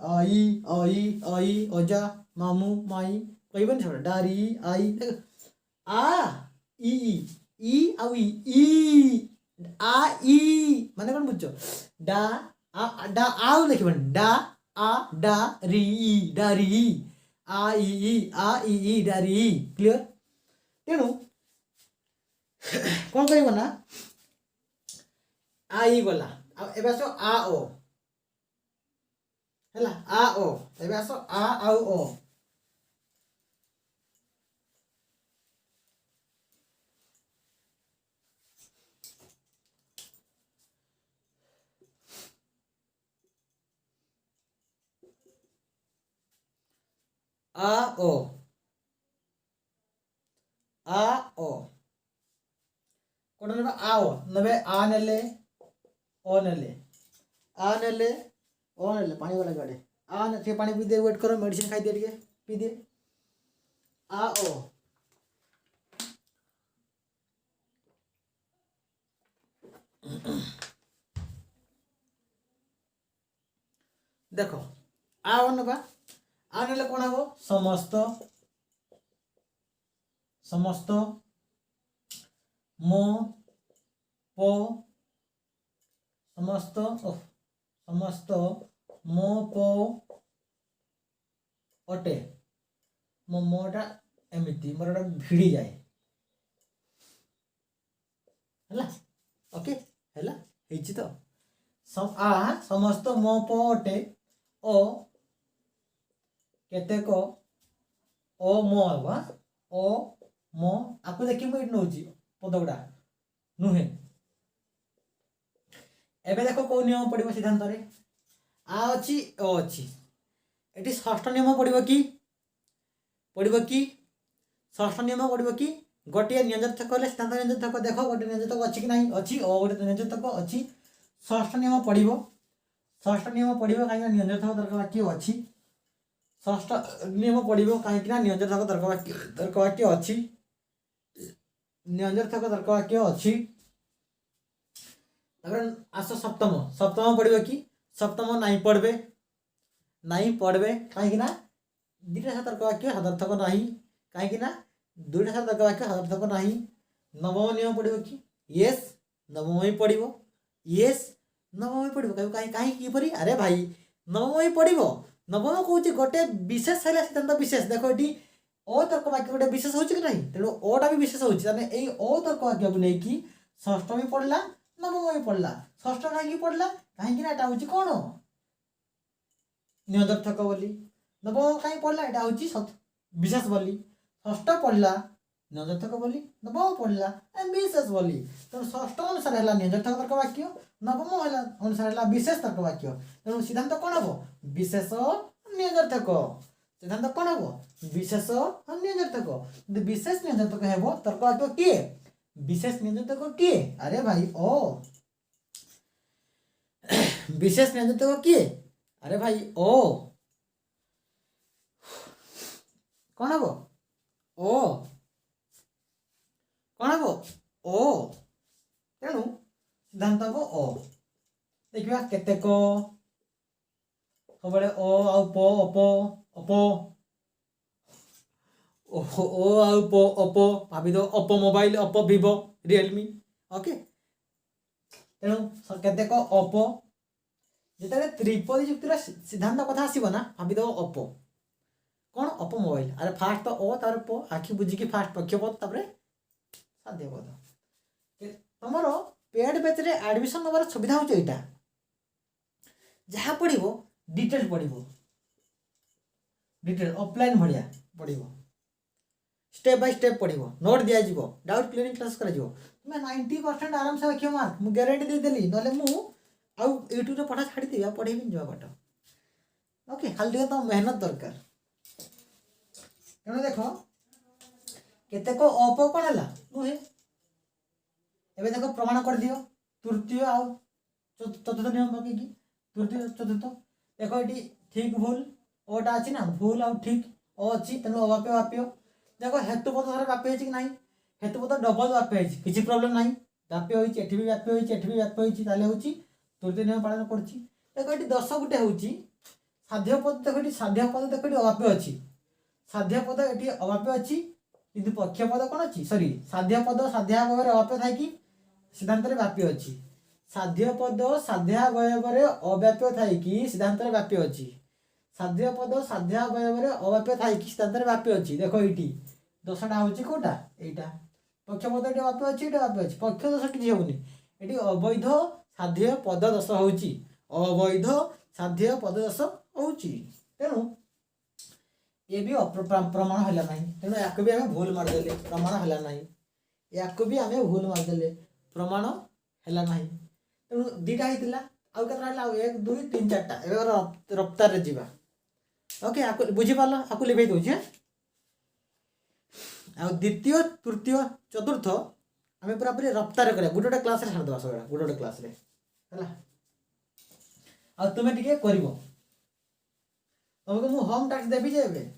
आई आई आई अजा मामू माई कहबन छ डारी आई आ ई आ ई माने कोन बुझो डा आ देखबन डा आ डा री डारी आ ई डारी क्लियर तेणु कौन कर ना आई गला एबे आसो आ ओ हैला आ ओ एबे आसो आ आउ ओ आ ओ कौन ने आओ नबे आ नेले ओ नेले आ नेले ओ नेले पानी वाला गाड़े आ ने पानी पी दे वेट करो मेडिसिन खाई दे ଟିକେ पी दे आ ओ देखो आ नबा आ नेले कौन हम समस्त मो पो समस्त मो पो अटे मो मोटा एमती मोर भिड़ी जाए है ओके है तो आ समस्त मो पो अटे ओ केतेक ओ मो हवा ओ मो आपको देखिए मुझे नौची पद गुड़ा नुहे एबे देखो को नियम पड़िबो सिद्धांत रे आ अछि ओ अछि एटी षष्ठ नियम पड़िबो कि षष्ठ नियम पड़िबो कि गोटे नियंजक कहले सिद्धांत नियंजक देखो गोटे नियंजक अछि कि नाही अछि ओ गोटे नियंजक अछि षष्ठ नियम पड़िबो कहीं नियंजक तर्क वाक्य अछि षष्ठ नियम पड़िबो कहीं नियंजक तर्क वाक्य अछि नियंजक तर्क वाक्य अछि आस सप्तम पड़िबो कि सप्तम नहीं पढ़बे कहीं दुईटा तर्क वाक्य सदर्थक नहीं कहीं दुईटा तर्क वाक्य सदर्थक नहीं नवम नियम पड़िबो कि यस नवम ही पड़िबो यस नवम ही पड़िबो कहीं किपरि अरे भाई नवम ही पड़िबो नवम कहूँ गोटे विशेष है सिद्धांत विशेष देखो ये ओ तर्क वाक्य गोटे विशेष होची कि नहीं तेणु ओटा भी विशेष होची ताने एई ओ तर्क वाक्य को लेकी षष्ठ भी पढ़ला नवम भी पढ़ला षष्ठ कहीं पढ़ला कहीं एटा होची कोन नियंजक बोली नवम कहीं पढ़ला एटा होची विशेष बोली षष्ठ पढ़ला नियंजक बोली नवम पढ़ला विशेष बोली तेणु षष्ठ अनुसार है नियंजक तर्क वाक्य नवम अनुसार है विशेष तर्क वाक्य तेणु सिद्धांत कौन हम विशेष नियंजक सिद्धांत कौन हम विशेष नियंजक विशेष नियंजक हेबो तर्क वाक्य किए विशेष नियंजक किए अरे भाई ओ विशेष नियंजक किए अरे भाई ओ कौन हम ओ कौन हम ओ तेणु सिद्धांत हम ओ देखा केतेक सब ओ आउ पो अपो अपो ओ आउ पो अपो भाभी दो Oppo mobile Oppo Vivo Realme okay तेणु केतेक ओप्पो जिते त्रिपदी युक्तिर सिद्धांत कथा आसब ना भाभी दो ओप्पो कौन ओप्पो मोबाइल अरे फास्ट तो ओ तार पो आखि बुझिकी फास्ट पक्षपद तापर साध्य पद तुमर पेड बैच रे एडमिशन नबार सुविधा हो यहाँ जहाँ पढ़ो डिटेल पढ़ो डिटेल ऑफलाइन भाया पढ़ो स्टेप बाय स्टेप पढ़ो नोट दि जाव डाउट क्लियरिंग क्लास कर तुम्हें 90% आराम से रखियो मार्क मुझे ग्यारंटी देदेली ना यूट्यूब पढ़ा छाड़ी पढ़ेबी जवा पाठ ओके खाली तो मेहनत दरकार तेणु देख केतेक अप कौन है नुहे एवं देख प्रमाण कर दियो तृतीय आउ चतुर्थ नियम पकईकि तृतीय चतुर्थ देख ये ठीक भूल ओटा अच्छी ना भूल आउ ठीक ओ अच्छी तेणु अवाप्य वाप्य देख हेतुपद सारे व्याप्य हो कि ना हेतुपद डबल व्याप्य हो किसी प्रोब्लेम ना व्याप्य होती एठी भी व्याप्य होती एठी भी व्याप्य होती ताले होची तृतीय नियम पालन करछि देख ये 10 गुटे होची साध्य पद देख ये साध्य पद देख ये अवाप्य अच्छी साध्य पद ये अवाप्य अच्छी किंतु पक्ष पद कौन अच्छी सॉरी साध्य पद साध्यावय अवाप्य थाई कि सिद्धांत व्याप्य अच्छी साध्य पद साध्यावय अव्याप्य थाई कि सिद्धांत व्याप्य अच्छी साध्य पद साध्यावय अवाप्य थाई कि सिद्धांत व्याप्य अच्छी देख ये 10टा हूँ कौटा यहाँ पक्ष पद ये व्याप्य अच्छी ये व्याप्य अच्छी पक्ष 10 किसी हेनी ये अवैध साध्य पद 10 हो अवैध साध्य पद 10 हो तेणु ये भी प्रमाण है ना तेणु या भी आम भूल मारदे प्रमाण है ना या भी आम भूल मारदे प्रमाण है ना तेणु दुईटा होता आउ के 1 2 3 4टा ए रफ्तार जा ओके बुझीपार आपको लिभे दूचे आ द्वितीय तृतीय चतुर्थ आम पूरा पूरी रफ्तार करा गोटे गोटे क्लास छाड़देवा सब गोटे गोटे क्लास आ तुम्हें टिके कर तुमको मुझे होम टास्क देवी जे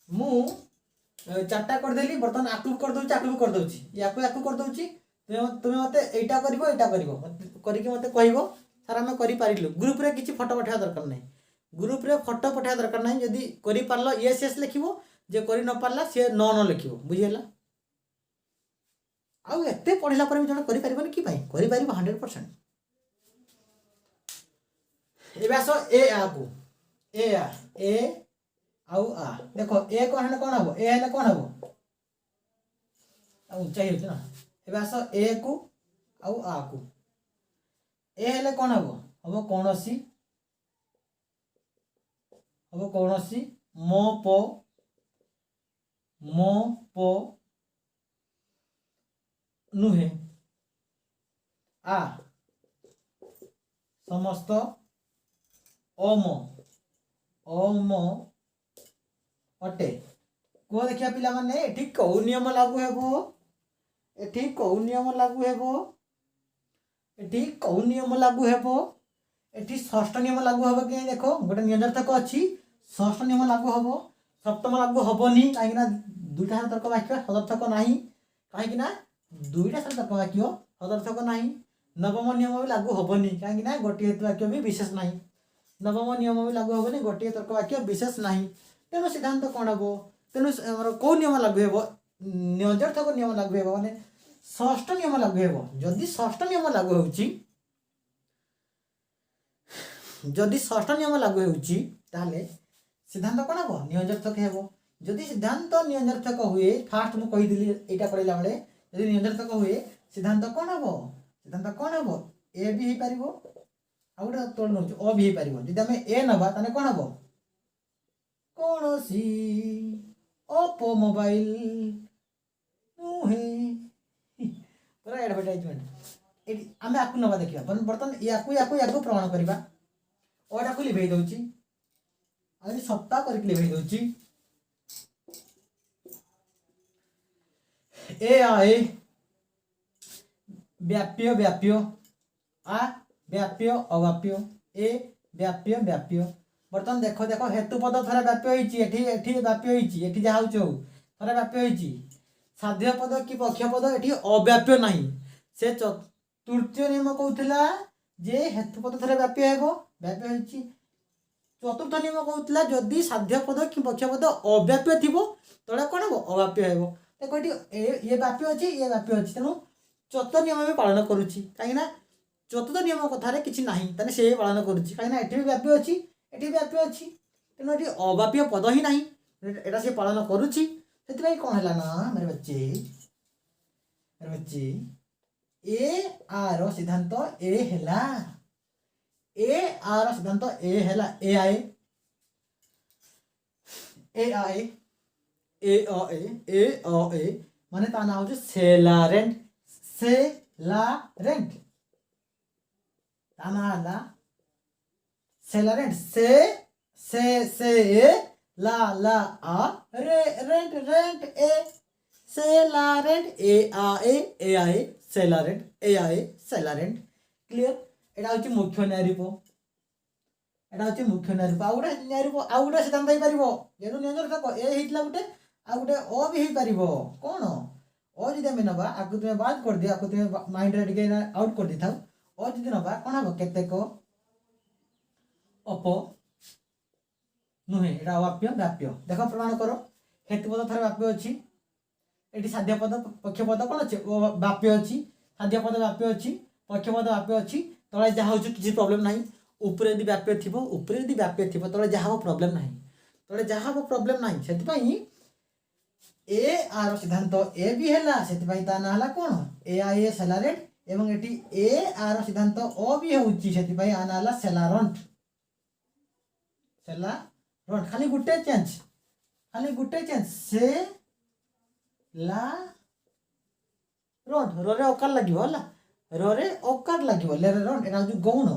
मु 4टा करदेली बर्तमान आकु करदे या करदे तुम्हें मत यहाँ कर मत कह सार आम कर ग्रुप रे किसी फोटो पठा दरकार नहीं ग्रुप रे फोटो पठा दरकार नहीं जदि कर पार्ल येस येस लिख जे कर न पार्ला सी न न लिख बुझीगला आउ एते पढ़ला पर भी जन करि परिबन कि भाई करि परिबो 100% एबे आसो ए आ को ए आउ आ देखो ए कोन है कोन हबो ए है कोन हबो आ ऊंचाई होछ ना एबे आसो ए को आउ आ को ए हेले कोन हबो कोनोसी मो पो नुहे आ समस्त ओम ओम अटे कह देखिए पिला माने एठी कौ नियम लागू हेबो एठी कौ नियम लागू हेबो एठी कौ नियम लागू हेबो एठी षष्ठ नियम लागू हेबो कि देखो गोटे नियंजर्थक अछि षष्ठ नियम लागू हेबो सप्तम लागू हेबोनी काहे ना दुईटा तर्क वाक्य सदर्थक नाही काहे ना दुईटा तर्क वाक्य सदर्थक नाही नवम नियम भी लागू हेबोनी काहे ना गोटे वाक्य भी विशेष नाही नवम नियम भी लागू हेबोनी गोटे तर्क वाक्य विशेष नाही तेणु सिद्धांत कौन हेबो तेणु कौ नियम लागू हेबो नियंजर्थक नियम लागू हेबो माने षष्ठ नियम लागू हेबो जदि षष्ठ नियम लागू होउची जदि षष्ठ नियम लागू होउची ताले सिद्धांत कौन हेबो नियंजर्थक हेबो जदि सिद्धांत नियंजर्थक हुए फास्ट मु कहि दिली एटा पढिला बेले जदि नियंजर्थक हुए सिद्धांत कौन हेबो ए भी हे परिबो आ गोटे तोड़ न ओ भी हे परिबो जदि हमें ए नबा ताने कौन हेबो कोनोसी ओप्पो मोबाइल नुहे पूरा एडवर्टाइजमेंट एटी आमे आकु नबा देखिबा बर्तन याकु प्रमाण करबा ओटा को लिभेई दउची आनी सप्ताह करके लिभेई दउची ए आए व्याप्य व्याप्य आ व्याप्य अव्याप्य ए व्याप्य व्याप्य बर्तन देखो देखो हेतुपद थरे व्याप्य होईची एठी व्याप्य होईची एठी जा होचो थरे व्याप्य होईची साध्य पद कि पक्ष पद एठी अव्याप्य नाही से तृतीय नियम कहउथिला जे हेतुपद थरे व्याप्य हेबो व्याप्य होईची चतुर्थ नियम कहउथिला जदि साध्य पद कि पक्ष पद अव्याप्य थिबो तळे कोन हेबो अव्याप्य हेबो देखो एठी ये व्याप्य अछि ये व्याप्य अछि तेनु चतुर्थ नियम भी पालन करूची काहे ना चतुर्थ नियम कथारे किछि नाही तने से पालन करूची काहे ना एठी व्याप्य अछि एठी व्याप्य अछि तेनु एठी अव्याप्य पद ही नाही एटा से पालन करूची सेति कोन हला ना मेरे बच्चे ए आर सिद्धांत ए हेला ए आर सिद्धांत ए हेला ए आए ए आए ए अ ए माने ता ना होचे सेलारेंट ता ना हला सेलारेंट से ला आ रे रेंट ए सेलारेंट ए आए सेलारेंट क्लियर एटा होची मुख्य न्यायरूप आउडा न्यायरूप आउडा सिद्धांत हे परिबो जेनु नियंजर्थक ए हेतला गुटे आ गुटे ओ भी हे परिबो कोन ओ जदि हम नबा आकु तुमे बात कर दिया आकु तुमे माइंड रे टिके आउट कर दिथाउ ओ जदि नबा कोन हबो केतेको अप नुहे एटा वाप्य व्याप्य देखो प्रमाण करो हेतुपद थरे वाप्य अछि एटी साध्य पद पक्ष पद कोन अछि वाप्य अछि साध्य पद वाप्य अछि पक्ष पद वाप्य अछि तळे जा होछु किछि प्रॉब्लम नाही ऊपर यदि व्याप्य थिबो तळे जा हो प्रॉब्लम नाही सेति पई ए आर सिद्धांत ए भी हेला सेति पई ता ना हला कोन ए आई सेलारेट एवं एटी ए आर सिद्धांत ओ भी होउची सेति पई आना हला सेलारंट खाली गुटे चेंज से ला रंट रे ओकार लागिवो हला रे ओकार लागिवो ले रंट एटा जो गौण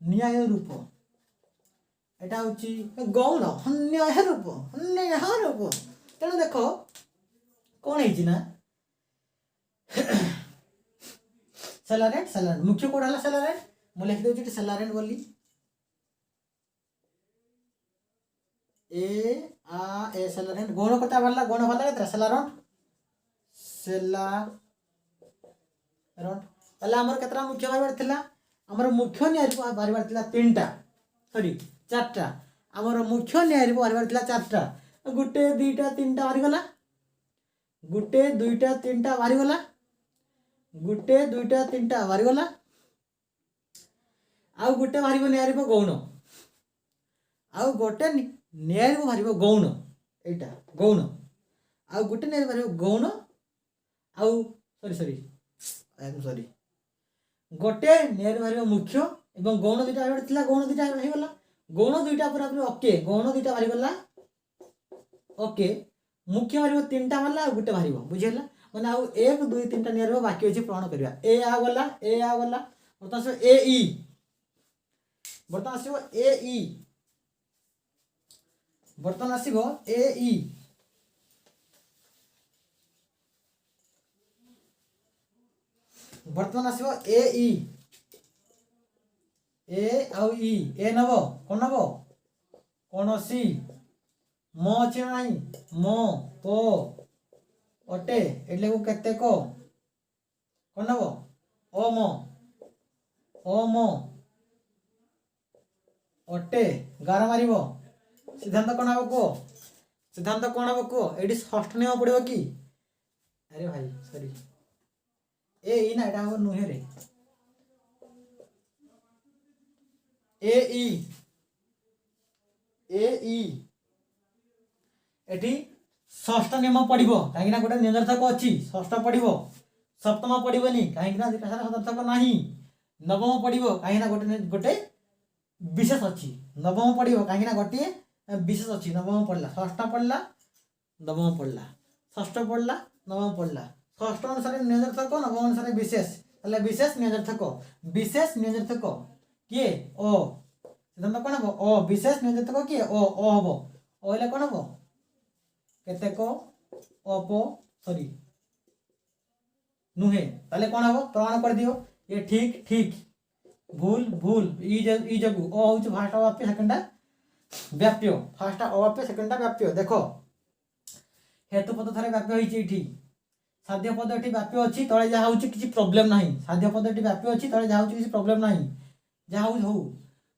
न्याय रूप एटा होची गौण न्याय रूप तेणु देखो कौन है ना सेलारेंट मुख्य कोड हला सेलारेंट मु लिखि देउची सेलारेंट बोली ए सेलारेंट गौण कटा वाला केतरा सेलारेंट ताले हमर केतरा मुख्य बारिबार थिला हमर मुख्य न्याय बारिबार थिला तीनटा सॉरी चारटा हमर मुख्य न्याय बारिबार थिला चारटा गुटे दुईटा तीनटा बारी गला गुटे दुईटा तीनटा बारी गला आ गुटे बारिबो न्याय गौण आ गोटे न्याय बारिबो गौण एटा गौण आ गुटे न्याय बारिबो गौण आ सॉरी गोटे न्याय बारिबो मुख्य एवं गौण दुईटा बारिबार थिला गौण दुईटा बारी गला गौण दुईटा पूरा ओके गौण दुईटा बारी गला ओके मुख्य बारिबो तीनटा बारला आ गुटे बारिबो बुझियला मैंने आउ 1 2 3 टा नियर बाकी अच्छी प्रमाण करवा ए आ गला बर्तमान आसो ए ई बर्तमान आसो ए ई बर्तमान आसो ए ई बर्तमान आसो ए आउ ई ए नब कौन नब कौन सी म अच्छे ना म प अटे एट्ले को केते को कौन नब अम अटे गार मार सिद्धांत कौन हम कह सिद्धांत कौन हम कह ये षष्ठ नियम पड़ो कि अरे भाई सॉरी ए ई ना एटा नुहे रे ए ई एठी षष्ठ नियम पड़ो कहीं गोटे निरर्थक अच्छी षष्ठ पड़ो सप्तम पड़ोनी कहीं सदर्थक ना नवम पड़ो कहीं गोटे गोटे विशेष अच्छी नवम पड़ो कहीं गोटे विशेष अच्छी नवम पढ़ला षष्ठ पढ़ला नवम पढ़ला षष्ठ पढ़ला नवम पढ़ला षष्ठ अनुसार निरर्थक नवम अनुसार विशेष विशेष निरर्थक किए ओ सिद्धांत कौन हम ओ विशेष निरर्थक किए ओ हम ओ हेले कौन हम केतेक अप सॉरी नुहे ताले कौन हम प्रमाण कर दियो ये ठीक ठीक भूल भूल ई जगु ओ होउछ फास्ट अवाप्य सेकंडा व्याप्य फास्ट अवाप्य सेकंडा व्याप्य देखो हेतु पद थारे व्याप्य होइछि इठी साध्य पद एठी व्याप्य अछि तळे जा होउछि किछि प्रॉब्लम नाही साध्य पद एठी व्याप्य अछि तळे जा होउछि किछि प्रॉब्लम नाही जा हो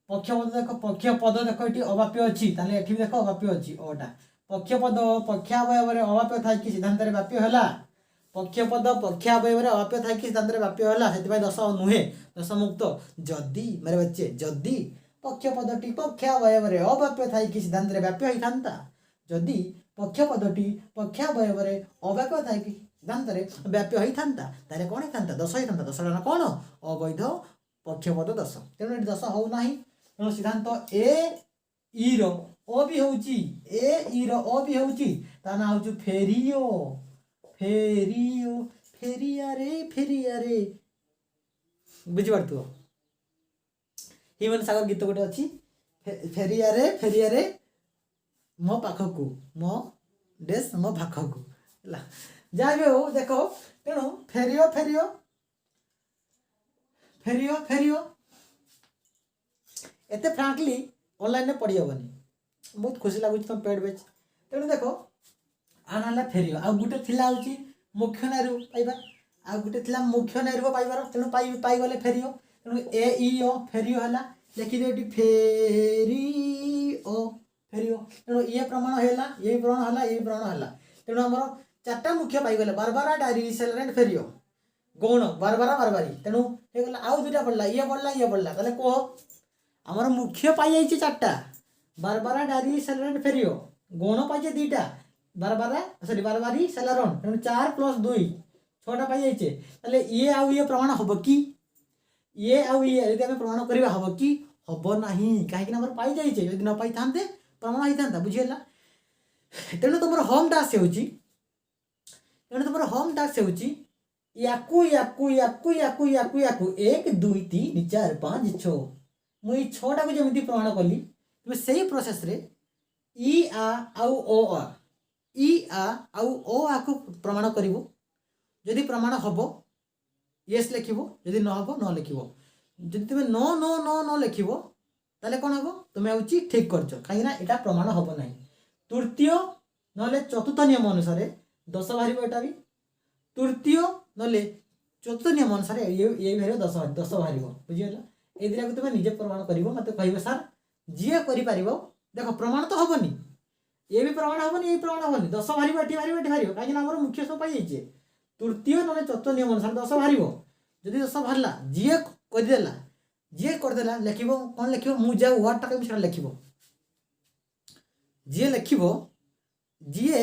पक्ष पद देखो पक्ष पद देखो एठी अवाप्य अछि ताले एठी देखो अवाप्य अछि ओटा पक्ष पद पक्षावयव रे अवाप्य थाइ कि सिद्धांत रे व्याप्य होला पक्ष पद पक्षावयव रे अवाप्य थाइ कि सिद्धांत रे व्याप्य होला सेति भाई दश नुहे दश मुक्त जदी मेरे बच्चे जदी पक्ष पदटी पक्षावयव रे अवाप्य थाइ कि सिद्धांत रे व्याप्य होई थांता जदी पक्ष पदटी पक्षावयव रे अवाप्य थाइ कि सिद्धांत रे व्याप्य होई थांता तारे कोन थांता दश होई थांता दश ना कोन अवैध पक्ष पद दश तेणु एटी दश हो नाही तेणु सिद्धांत ए ई रो ओ भी होउची ए ई रो ओ भी होउची ता ना होउची फेरियो फेरियो फेरिया रे बुझी पारथु हिमन सागर गीत गोटे अछि फेरिया रे मो पाखकु मो देश मो पाखकु ला जा भी हो देखो तेणु फेरियो फेरियो फेरियो फेरियो एते फ्रांकली ऑनलाइन में पढ़ी हेनी बहुत खुशी लगुच तुम पेड बेच तेणु देखो आना फेरियो आ गोटे थिला होची मुख्य नायरु पाइबा आ गोटे थिला मुख्य नायरु पाइबार तेणु पाई गले फेरियो तेणु ए ई ओ फेरियो हला लिखि दे फेरियो फेरियो तेणु ये प्रमाण हैला ये प्रमाण हला ये प्रमाण हला तेणु हमर चारटा मुख्य पाई गले बारबारा डायरी सेलरेंट फेरियो गौण बारबारी तेणु हे गला आउ दुटा पड़ला ये पड़ला ताले को हमर मुख्य पाई जाइछि चारटा बारबारा डायरी सेलरेंट फेरियो गौण पाइजे दुटा बारबारी सेलरन तेणु 4 + 2 6टा पाई जाइछे ताले ये आउ ये प्रमाण हबो कि ये आउ ये यदि हम प्रमाण करबा हबो कि हबो नाही काहे कि हमर पाई जाइछे यदि न पाई थांते प्रमाण होई थांता बुझियला तेणु तुमर होम टास्क हेउची याकू 1 2 3 4 5 6 मुई 6टा को जेमिति प्रमाण कली तुम सही प्रोसेस रे ई आ आउ ओ आ को प्रमाण करिवो यदि प्रमाण हबो यस लिखिवो यदि न हबो न लिखिवो यदि तुम न लिखिवो ताले कोन हबो तुम होची ठीक करछो काहे ना एटा प्रमाण हबो नाही तृतीय नले चतुर्थ नियम अनुसार 10 बाहरिबो एटा भी तृतीय नले चतुर्थ नियम अनुसार ये भेरे 10 बाहरिबो बुझियला ए दिरा को तुम निजे प्रमाण करिवो मते कहबो सर जिए करि पारिबो देखो प्रमाण तो हबनी ये भी प्रमाण हबनी ये प्रमाण हबनी 10 बाहरिबो एठी बाहरिबो काहे ना हमर मुख्य सब पाई जाइछे तृतीय नले चतुर्थ नियम अनुसार 10 बाहरिबो जदि 10 बाहरला जिए कर देला लिखिबो कोन लिखिबो मु जा वर्ड टा केम लिखिबो जिए लिखिबो जिए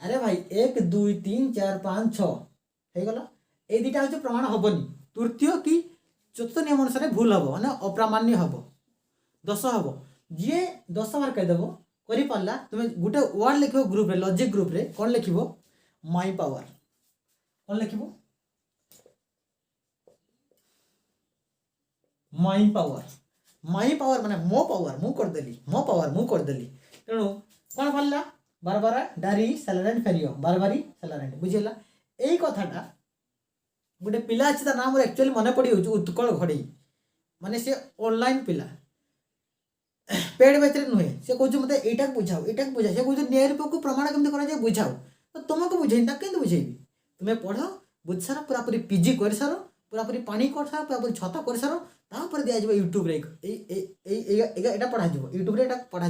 अरे भाई 1 2 3 4 5 6 हे गला ए दिटा होचे प्रमाण हबनी तृतीय की चतुर्थ नियम अनुसार भूल हबो माने अप्रामाण्य हबो 10 हबो जिए 10 बार कह देबो करि पारला तुम गुटे वर्ड लिखिबो ग्रुप रे लॉजिक ग्रुप रे कोन लिखिबो माय पावर कौन लिख माई पावर माने मो पावर मु करदेली मो पावर मु करदेली तेणु कौन पढ़ला बारबारा डारी सैलारेंट फेरियो बारबारी सैलारेंट बुझेला यही कथाटा गोटे पिला अच्छी ता नाम एक्चुअली मन पड़ी उत्कल घड़ई माने से ऑनलाइन पिला पेड बैच नुहे से कह मत यहाँ बुझाओ से कह न्याय को प्रमाण केमती कर बुझाओ तो तुमको बुझे केमती बुझेबी तुम्हें पढ़ बुझ सार पूरापूरी पीजी कर सार पूरापूरी पानी कर सार पूरापूरी छत कर सार तापर दिज्व यूट्यूब यहाँ पढ़ा यूट्यूब पढ़ा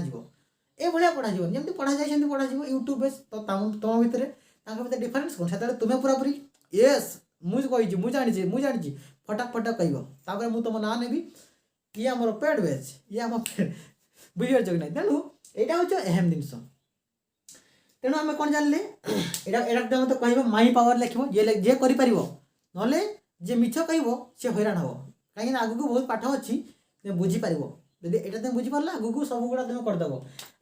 ये भाया पढ़ा जमी पढ़ा जाए पढ़ा यूट्यूब तो तुम भितर डिफरेन्स कौन से तुम्हें पूरापूरी येस मुझे जानी फटाक फटाक कह तुम ना नेबी ये आम पेड बैच ये आम बुझे कि ना तेणु यहाँ हूँ अहम जिनस तेणु आम कौन जानले यहाँ मत कह माई पावर लिख जे कर ना जे मिछ कह सी हैरान हम कहीं आग को बहुत पाठ अच्छी तुम बुझीपार जब यहाँ तुम बुझीपार आग को सब गुड़ा तुम करदेव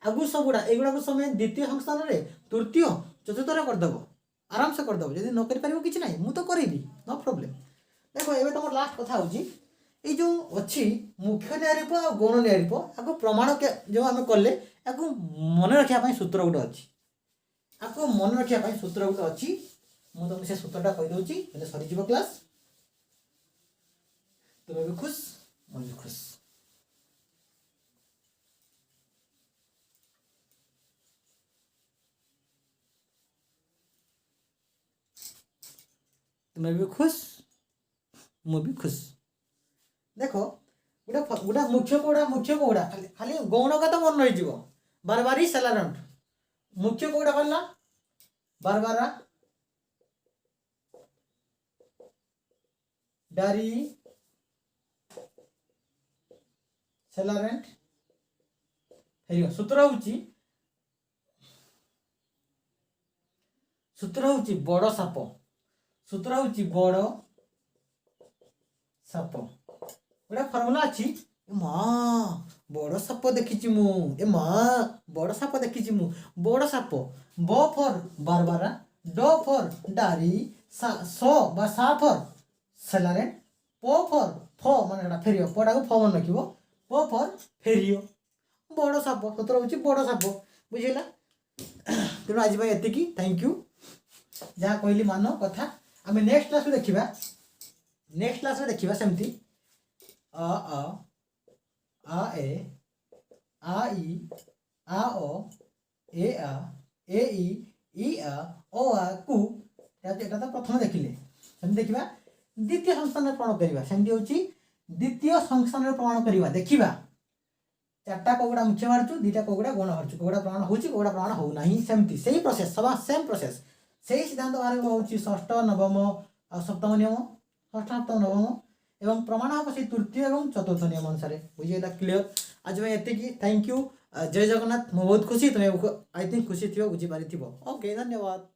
आगू सब गुड़ा एगुड़ा समय द्वितीय संस्थान में तृतीय चतुर्थ करदेव आराम से करदेव जब न कर कि ना मुझे करी नो प्रोब्लेम देख ये तुम लास्ट कथा हूँ ये जो अच्छी मुख्य न्यायरूप आ गौण न्यायरूप आपको प्रमाण जो आम कले आपको मन रखापी सूत्र गोटे अच्छी आपको मन रखापी सूत्र गोटे अच्छी मुझे तुमको से सूत्रटा कहीदे सरीज क्लास तुम्हें भी खुश मैं भी खुश तुम्हें भी खुश मैं भी खुश देख गोटे गोटे मुख्य कौड़ा खाली गौण का तो मन रही बारबारी सैलारेंट मुख्य कौड़ा कहला बारबारा डारी सैलारेंट फेरियो सूत्र हूँ बड़ साप सूत्र हूँ बड़ साप गोटे फर्मुला अच्छी माँ बड़ साप देखी मु ए माँ बड़ साप देखी मु बड़ साप ब फर बारबारा ड फर डारी सा फर सैलारेंट प फर फ मान फेरियो पटा को फ मन रख प फर फेरियो बड़ साप सतर हूँ बड़ साप बुझेगा तेणु आज ये थैंक यू जहाँ कहली मान कथा आम नेक्स्ट क्लास में देखा नेक्स्ट क्लास में देखा सेमती आ ए ई आ ओ ए ई आ ओ आ कु एटा तो प्रथम देखिले सेमती देखा द्वितीय संस्थान प्रमाण करवा सेमती हूँ द्वितीय संस्थान प्रमाण करवा देखा चार्टा कौगुड़ा मुख्य बाहर दुईटा कौगुड़ा गौण बाहर कौगुड़ा प्रमाण हो कौगुड़ा प्रमाण हो ना सेमती से प्रोसेस सब सेम प्रोसेस से ही सिद्धांत बाहर हूँ षष्ठ नवम आ सप्तम नियम षष्ठ सप्तम नवम एवं प्रमाण हम से तृतीय और चतुर्थ नियम अनुसार बुझेगा क्लीयर आज मैं ये थैंक यू जय जगन्नाथ मुझे बहुत खुशी तुम्हें आई थिंक खुशी थी बुझीपारी ओके धन्यवाद।